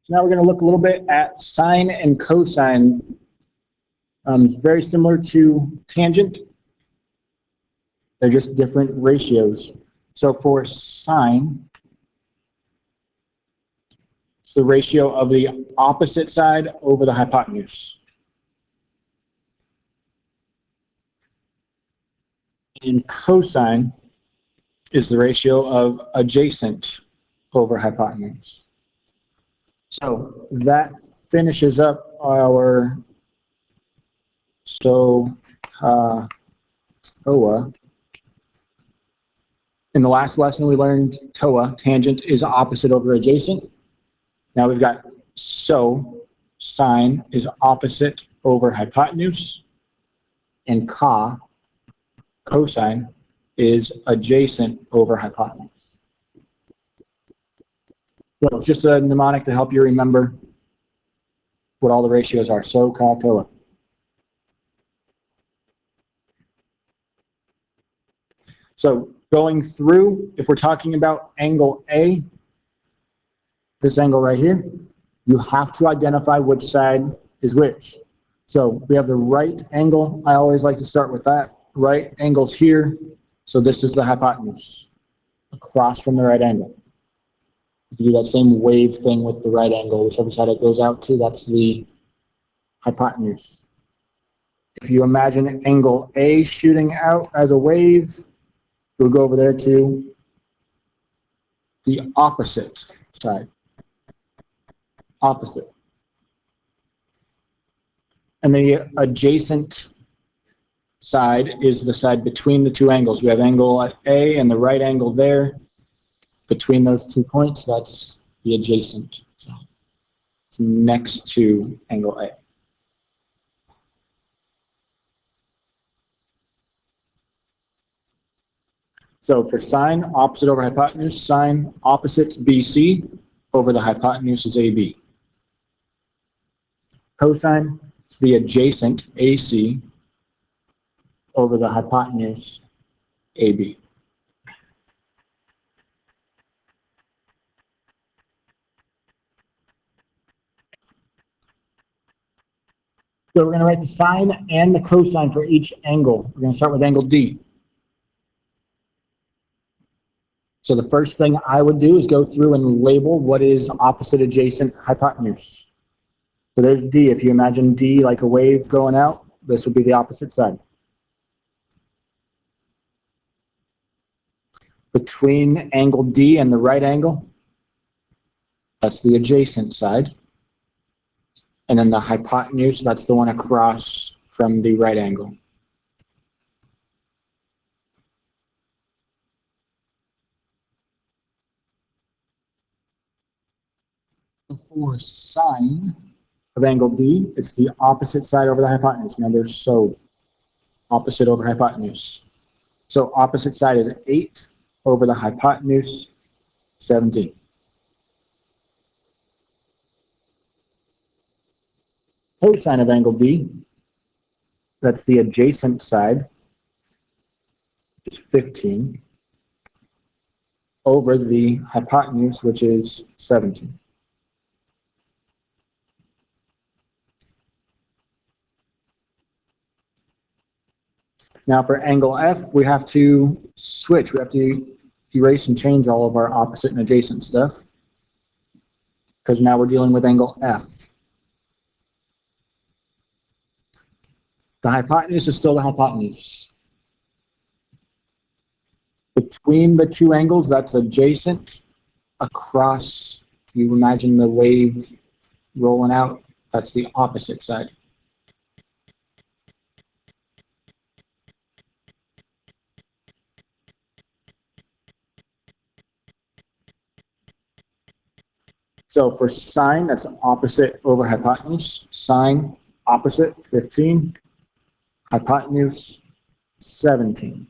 So now we're going to look a little bit at sine and cosine. It's very similar to tangent. They're just different ratios. So for sine, it's the ratio of the opposite side over the hypotenuse. And cosine is the ratio of adjacent over hypotenuse. So that finishes up our SOHCAHTOA. In the last lesson we learned TOA, tangent is opposite over adjacent. Now we've got sine is opposite over hypotenuse, and cosine is adjacent over hypotenuse. So it's just a mnemonic to help you remember what all the ratios are. SOHCAHTOA. So going through, if we're talking about angle A, this angle right here, you have to identify which side is which. So we have the right angle. I always like to start with that. Right angle's here, so this is the hypotenuse across from the right angle. You can do that same wave thing with the right angle, whichever side it goes out to, that's the hypotenuse. If you imagine angle A shooting out as a wave, we'll go over there to the opposite side. Opposite. And the adjacent side is the side between the two angles. We have angle at A and the right angle there. Between those 2 points, that's the adjacent side. It's next to angle A. So for sine, opposite over hypotenuse, sine opposite BC over the hypotenuse is AB. Cosine, it's the adjacent AC over the hypotenuse AB. So we're going to write the sine and the cosine for each angle. We're going to start with angle D. So the first thing I would do is go through and label what is opposite adjacent hypotenuse. So there's D. If you imagine D like a wave going out, this would be the opposite side. Between angle D and the right angle, that's the adjacent side. And then the hypotenuse, that's the one across from the right angle. For sine of angle D, it's the opposite side over the hypotenuse. Remember, so opposite over hypotenuse. So opposite side is 8 over the hypotenuse, 17. Cosine of angle D, that's the adjacent side, which is 15, over the hypotenuse, which is 17. Now for angle F, we have to switch. We have to erase and change all of our opposite and adjacent stuff, because now we're dealing with angle F. The hypotenuse is still the hypotenuse. Between the two angles, that's adjacent. Across, you imagine the wave rolling out, that's the opposite side. So for sine, that's opposite over hypotenuse. Sine, opposite, 15. Hypotenuse, 17.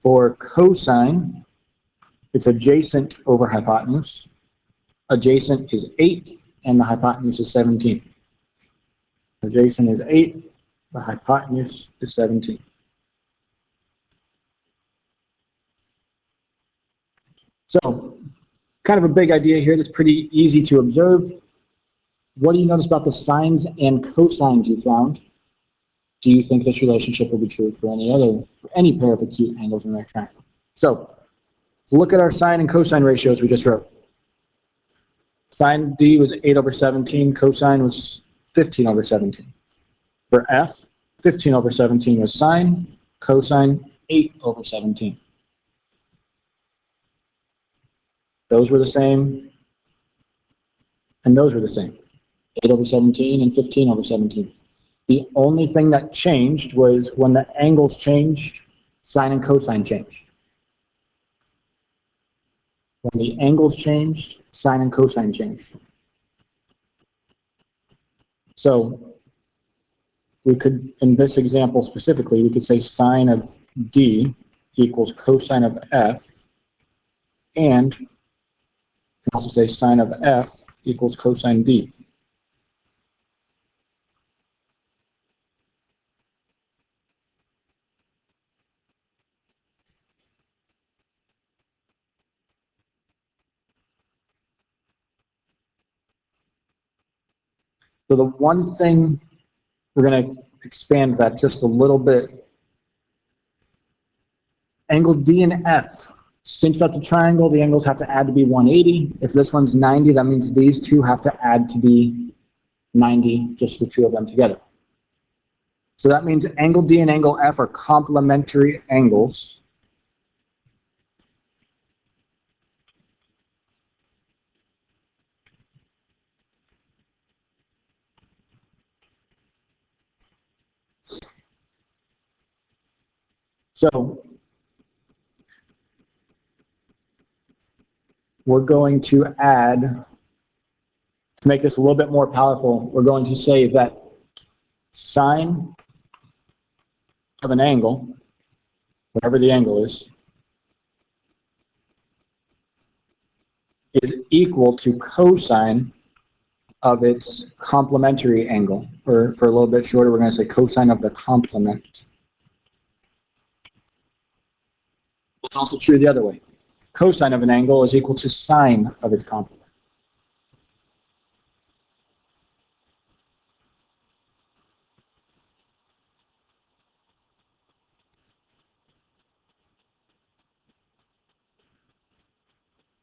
For cosine, it's adjacent over hypotenuse. Adjacent is 8, and the hypotenuse is 17. Adjacent is 8, the hypotenuse is 17. So, kind of a big idea here that's pretty easy to observe. What do you notice about the sines and cosines you found? Do you think this relationship will be true for any pair of acute angles in a triangle? So, look at our sine and cosine ratios we just wrote. Sine D was 8 over 17, cosine was 15 over 17. For F, 15 over 17 was sine, cosine 8 over 17. Those were the same, and those were the same. 8 over 17 and 15 over 17. The only thing that changed was when the angles changed, sine and cosine changed. When the angles changed, sine and cosine changed. So we could, in this example specifically, we could say sine of D equals cosine of F, and we can also say sine of F equals cosine D. So the one thing, we're going to expand that just a little bit. Angle D and F, since that's a triangle, the angles have to add to be 180. If this one's 90, that means these two have to add to be 90, just the two of them together. So that means angle D and angle F are complementary angles. So we're going to add, to make this a little bit more powerful, we're going to say that sine of an angle, whatever the angle is equal to cosine of its complementary angle. Or for a little bit shorter, we're going to say cosine of the complement. It's also true the other way. Cosine of an angle is equal to sine of its complement.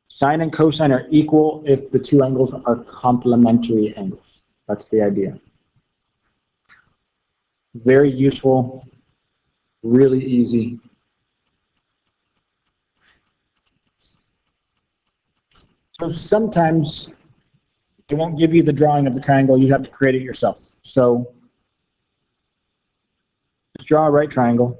Sine and cosine are equal if the two angles are complementary angles. That's the idea. Very useful, really easy. So sometimes they won't give you the drawing of the triangle, you have to create it yourself. So just draw a right triangle.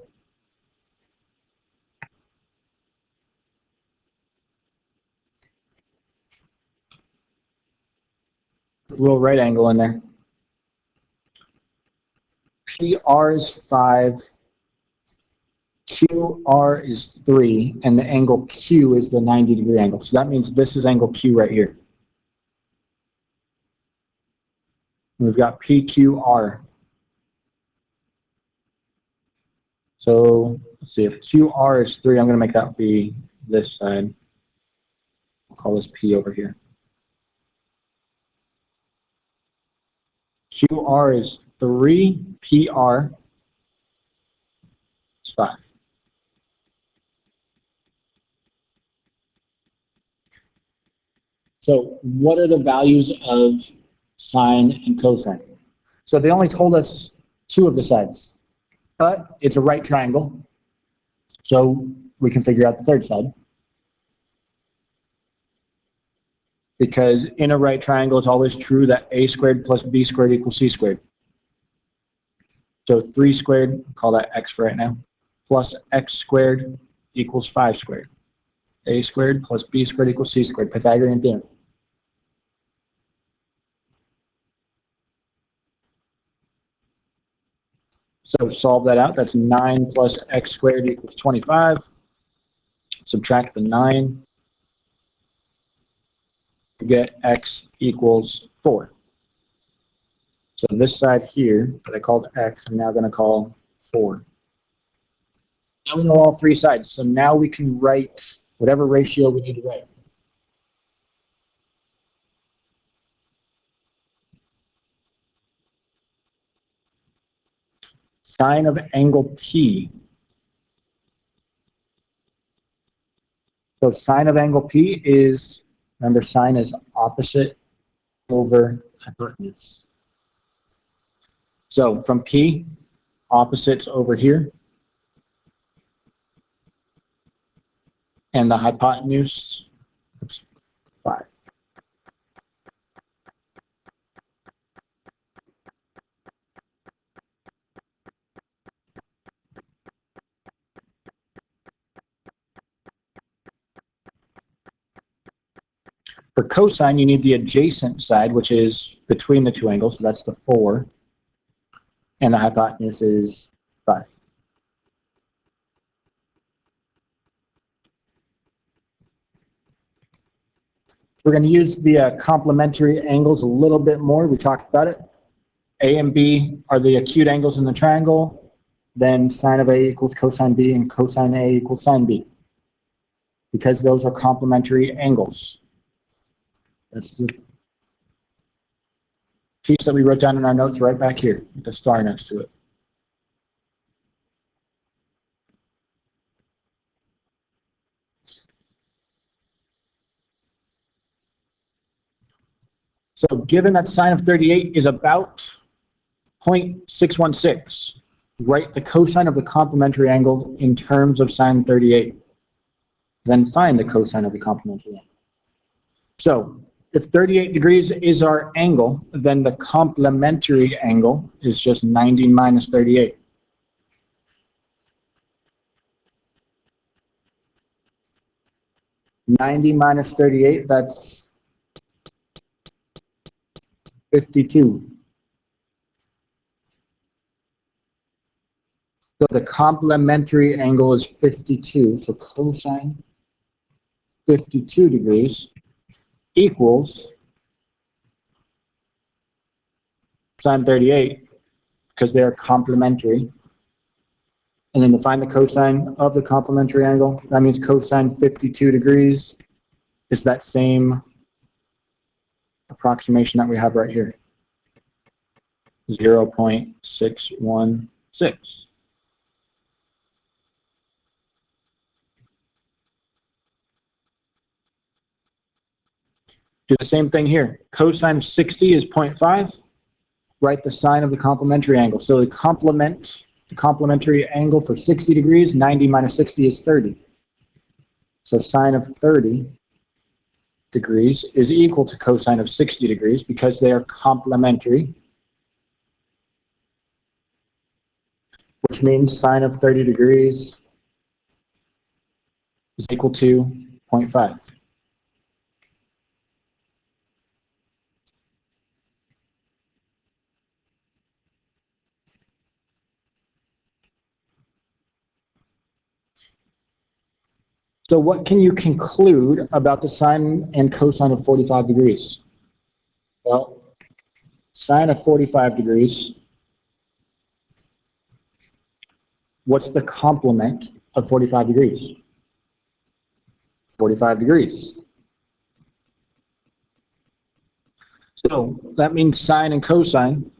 Put a little right angle in there. PR is 5, QR is 3, and the angle Q is the 90-degree angle. So that means this is angle Q right here. We've got PQR. So let's see, if QR is 3, I'm going to make that be this side. I'll call this P over here. QR is 3, PR is 5. So what are the values of sine and cosine? So they only told us 2 of the sides, but it's a right triangle, so we can figure out the third side. Because in a right triangle, it's always true that a squared plus b squared equals c squared. So 3 squared, call that x for right now, plus x squared equals 5 squared. A squared plus b squared equals c squared, Pythagorean theorem. So solve that out. That's 9 plus x squared equals 25. Subtract the 9. You get x equals 4. So this side here that I called x, I'm now going to call 4. Now we know all 3 sides. So now we can write whatever ratio we need to write. Sine of angle P. So sine of angle P is, remember, sine is opposite over hypotenuse. So from P, opposites over here, and the hypotenuse, it's 5. For cosine, you need the adjacent side, which is between the two angles, so that's the 4, and the hypotenuse is 5. We're going to use the complementary angles a little bit more. We talked about it. A and B are the acute angles in the triangle. Then sine of A equals cosine B, and cosine A equals sine B, because those are complementary angles. That's the piece that we wrote down in our notes right back here, with the star next to it. So given that sine of 38 is about 0.616, write the cosine of the complementary angle in terms of sine 38. Then find the cosine of the complementary angle. So if 38 degrees is our angle, then the complementary angle is just 90 minus 38. Minus 38, that's 52. So the complementary angle is 52. So cosine 52 degrees equals sine 38, because they are complementary. And then to find the cosine of the complementary angle, that means cosine 52 degrees is that same approximation that we have right here, 0.616. Do the same thing here. Cosine of 60 is 0.5. Write the sine of the complementary angle. So the complementary angle for 60 degrees, 90 minus 60 is 30. So sine of 30 degrees is equal to cosine of 60 degrees because they are complementary, which means sine of 30 degrees is equal to 0.5. So what can you conclude about the sine and cosine of 45 degrees? Well, sine of 45 degrees, what's the complement of 45 degrees? 45 degrees. So that means sine and cosine,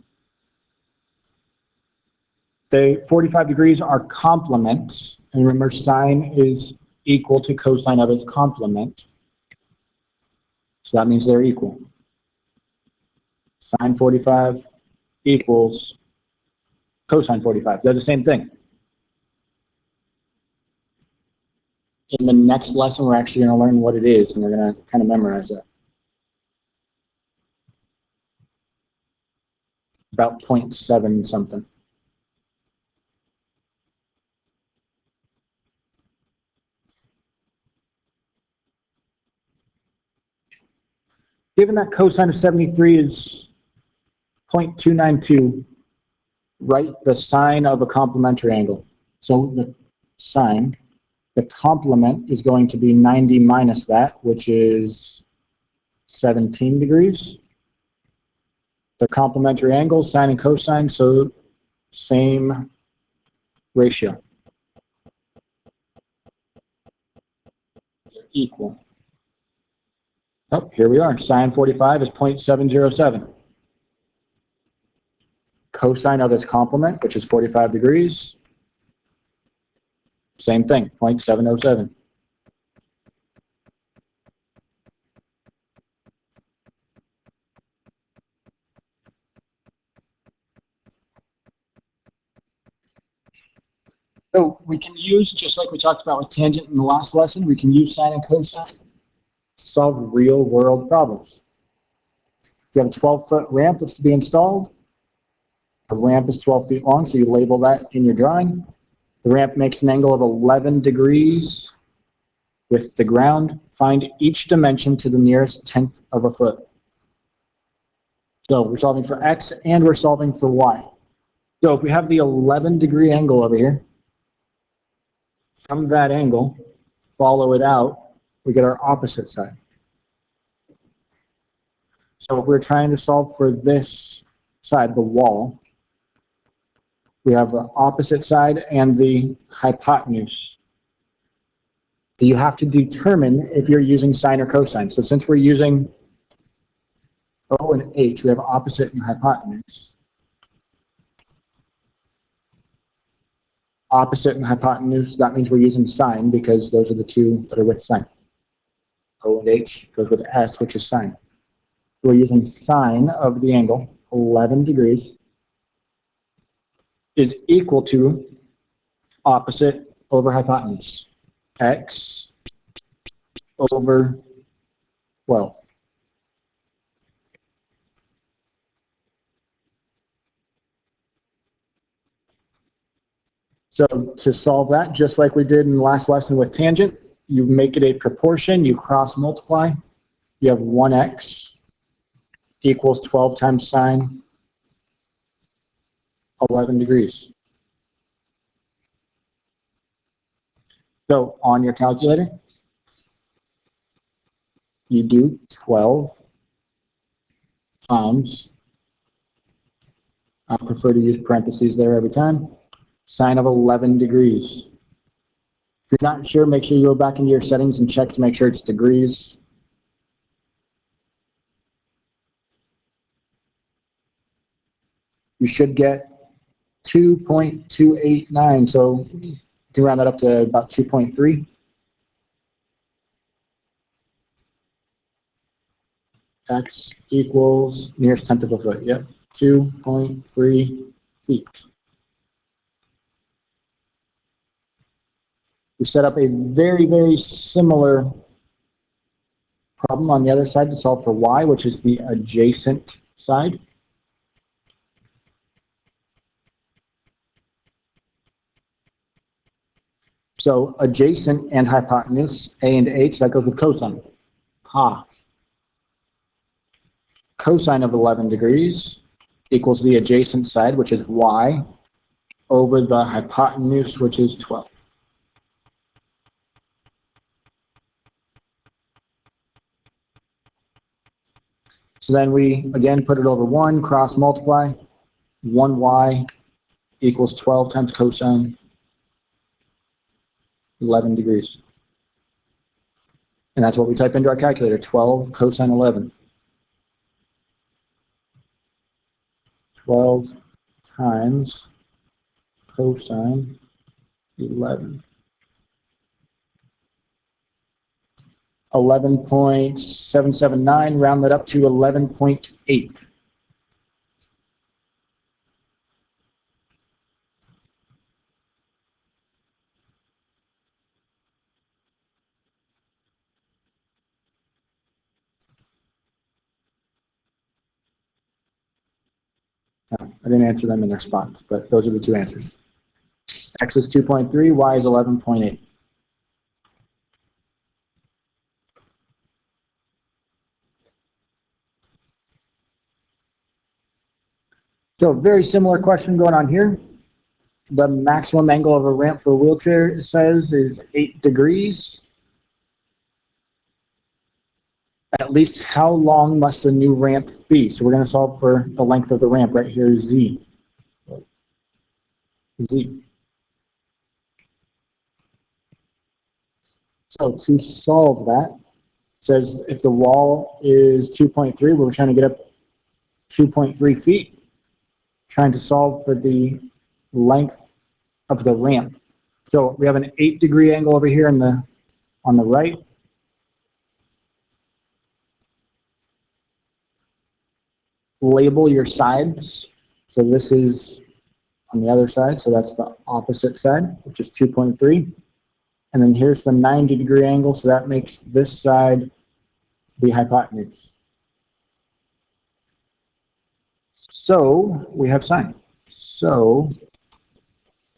45 degrees are complements. And remember, sine is equal to cosine of its complement. So that means they're equal. Sine 45 equals cosine 45. They're the same thing. In the next lesson, we're actually going to learn what it is, and we're going to kind of memorize that. About 0.7 something. Given that cosine of 73 is 0.292, write the sine of a complementary angle. So the sine, the complement is going to be 90 minus that, which is 17 degrees. The complementary angles, sine and cosine, so same ratio. equal. Oh, here we are. Sine 45 is 0.707. Cosine of its complement, which is 45 degrees, same thing, 0.707. So we can use, just like we talked about with tangent in the last lesson, we can use sine and cosine to solve real world problems. If you have a 12-foot ramp that's to be installed, the ramp is 12 feet long, so you label that in your drawing. The ramp makes an angle of 11 degrees with the ground. Find each dimension to the nearest tenth of a foot. So we're solving for x and we're solving for y. So if we have the 11-degree angle over here, from that angle, follow it out, we get our opposite side. So if we're trying to solve for this side, the wall, we have the opposite side and the hypotenuse. You have to determine if you're using sine or cosine. So since we're using O and H, we have opposite and hypotenuse. Opposite and hypotenuse, that means we're using sine because those are the two that are with sine. O and H goes with S, which is sine. We're using sine of the angle, 11 degrees, is equal to opposite over hypotenuse, x over 12. So to solve that, just like we did in the last lesson with tangent, you make it a proportion, you cross multiply, you have 1x equals 12 times sine 11 degrees. So on your calculator, you do 12 times, I prefer to use parentheses there every time, sine of 11 degrees. If you're not sure, make sure you go back into your settings and check to make sure it's degrees. You should get 2.289, so you can round that up to about 2.3. X equals nearest tenth of a foot, yep, 2.3 feet. We set up a very, very similar problem on the other side to solve for y, which is the adjacent side. So adjacent and hypotenuse, a and h, that goes with cosine. Cosine of 11 degrees equals the adjacent side, which is y, over the hypotenuse, which is 12. So then we, again, put it over 1, cross multiply, 1y equals 12 times cosine 11 degrees. And that's what we type into our calculator, 12 cosine 11. 12 times cosine 11. 11.779, round that up to 11.8. I didn't answer them in their spots, but those are the two answers. X is 2.3, Y is 11.8. So very similar question going on here. The maximum angle of a ramp for a wheelchair, it says, is 8 degrees. At least how long must the new ramp be? So we're going to solve for the length of the ramp right here, z. Z. So to solve that, it says if the wall is 2.3, we're trying to get up 2.3 feet, trying to solve for the length of the ramp. So we have an 8-degree angle over here on the right. Label your sides. So this is on the other side, so that's the opposite side, which is 2.3. And then here's the 90-degree angle, so that makes this side the hypotenuse. So we have sine. So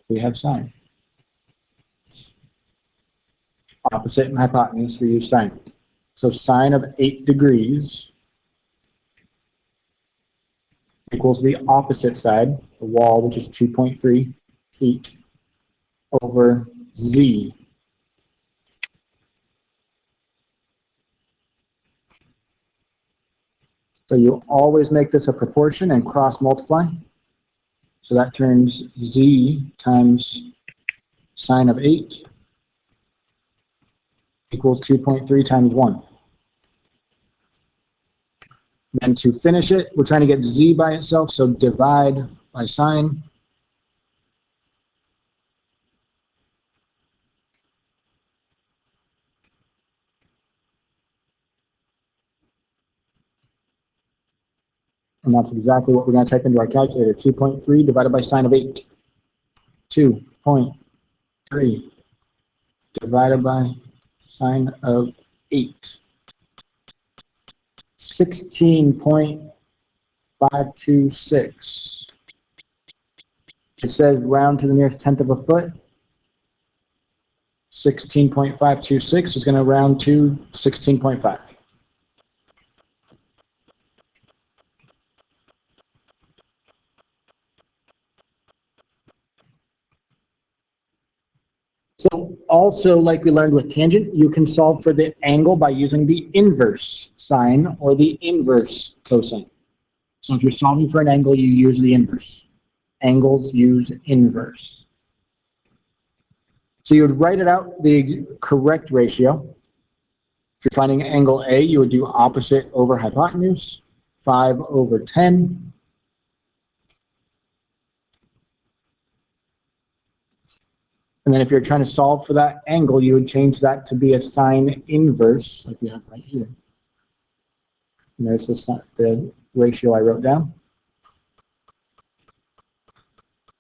we have sine. Opposite and hypotenuse, we use sine. So sine of 8 degrees equals the opposite side, the wall, which is 2.3 feet, over z. So you always make this a proportion and cross multiply. So that turns z times sine of 8 equals 2.3 times 1. And to finish it, we're trying to get z by itself, so divide by sine. And that's exactly what we're going to type into our calculator. 2.3 divided by sine of 8. 2.3 divided by sine of 8. 16.526. It says round to the nearest tenth of a foot. 16.526 is going to round to 16.5. So also, like we learned with tangent, you can solve for the angle by using the inverse sine or the inverse cosine. So if you're solving for an angle, you use the inverse. Angles use inverse. So you would write it out the correct ratio. If you're finding angle A, you would do opposite over hypotenuse, 5 over 10. And then if you're trying to solve for that angle, you would change that to be a sine inverse, like we have right here. And there's the ratio I wrote down.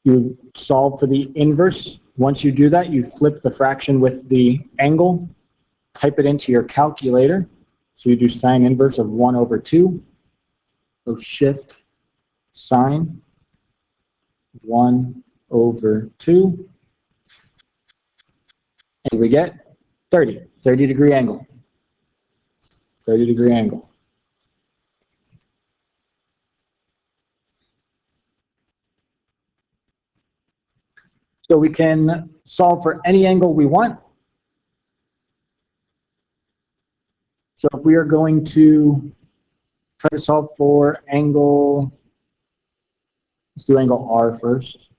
You solve for the inverse. Once you do that, you flip the fraction with the angle, type it into your calculator. So you do sine inverse of 1 over 2. So shift sine 1 over 2. And we get 30-degree angle. 30-degree angle. So we can solve for any angle we want. So if we are going to try to solve for angle, let's do angle R first.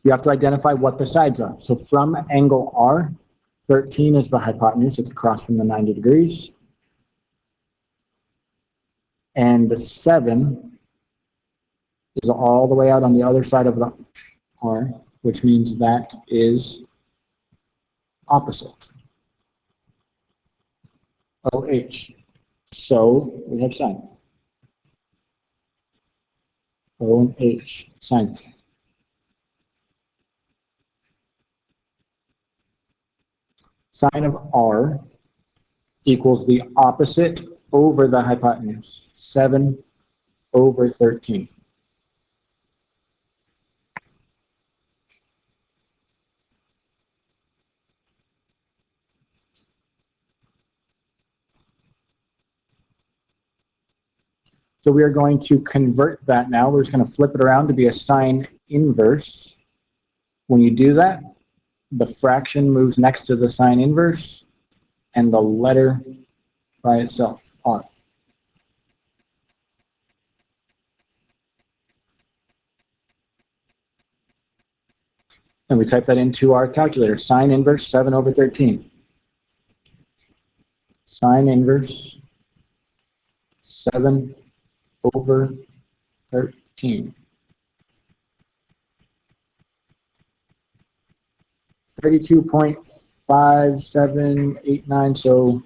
You have to identify what the sides are. So from angle R, 13 is the hypotenuse. It's across from the 90 degrees. And the 7 is all the way out on the other side of the R, which means that is opposite. OH. So we have sine. O and H, sine. Sine of R equals the opposite over the hypotenuse, 7 over 13. So we are going to convert that now. We're just going to flip it around to be a sine inverse. When you do that, the fraction moves next to the sine inverse and the letter by itself, R. And we type that into our calculator, sine inverse 7 over 13. Sine inverse 7 over 13. 32.5789, so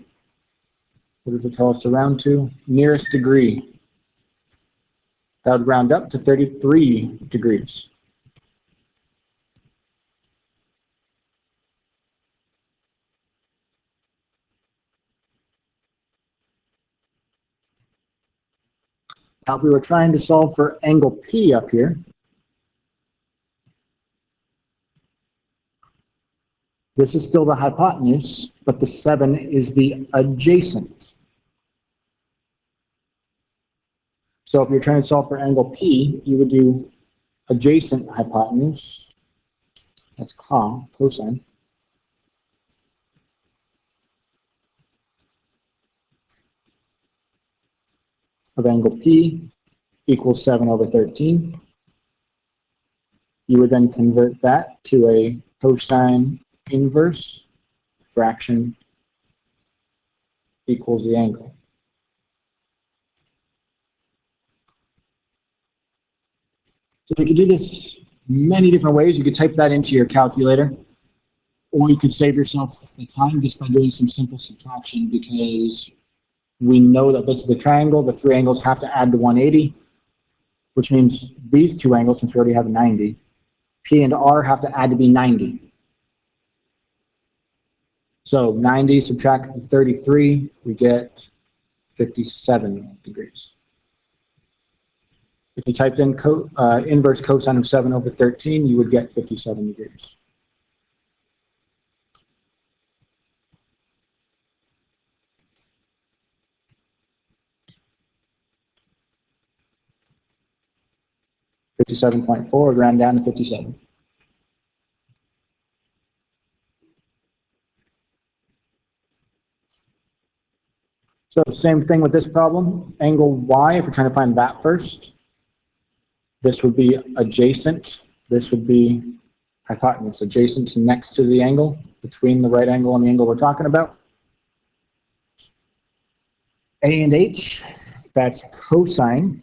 what does it tell us to round to? Nearest degree. That would round up to 33 degrees. Now, if we were trying to solve for angle P up here, this is still the hypotenuse, but the 7 is the adjacent. So if you're trying to solve for angle P, you would do adjacent hypotenuse, that's cosine, of angle P equals 7 over 13. You would then convert that to a cosine inverse, fraction equals the angle. So you could do this many different ways. You could type that into your calculator, or you could save yourself the time just by doing some simple subtraction, because we know that this is a triangle. The three angles have to add to 180, which means these two angles, since we already have 90, P and R have to add to be 90. So 90 subtract the 33, we get 57 degrees. If you typed in inverse cosine of 7 over 13, you would get 57 degrees. $57.4 would round down to 57. So same thing with this problem. Angle Y, if we're trying to find that first, this would be adjacent. This would be hypotenuse, adjacent to next to the angle, between the right angle and the angle we're talking about. A and H, that's cosine.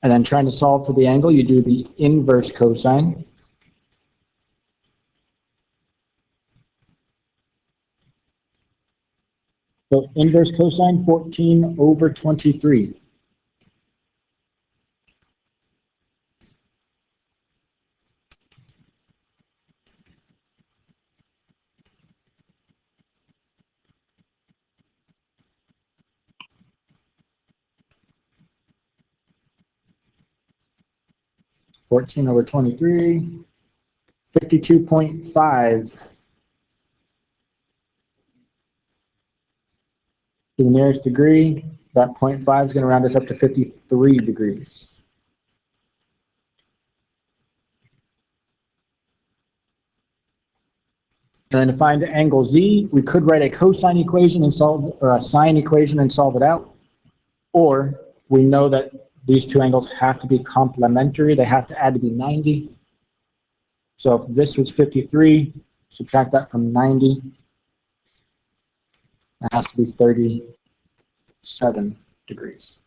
And then trying to solve for the angle, you do the inverse cosine. So inverse cosine, 14 over 23. $14 over 23, 52.5. To the nearest degree, that 0.5 is going to round us up to 53 degrees. And then to find angle Z, we could write a cosine equation and solve, or a sine equation and solve it out. Or we know that these two angles have to be complementary. They have to add to be 90. So if this was 53, subtract that from 90. It has to be 37 degrees.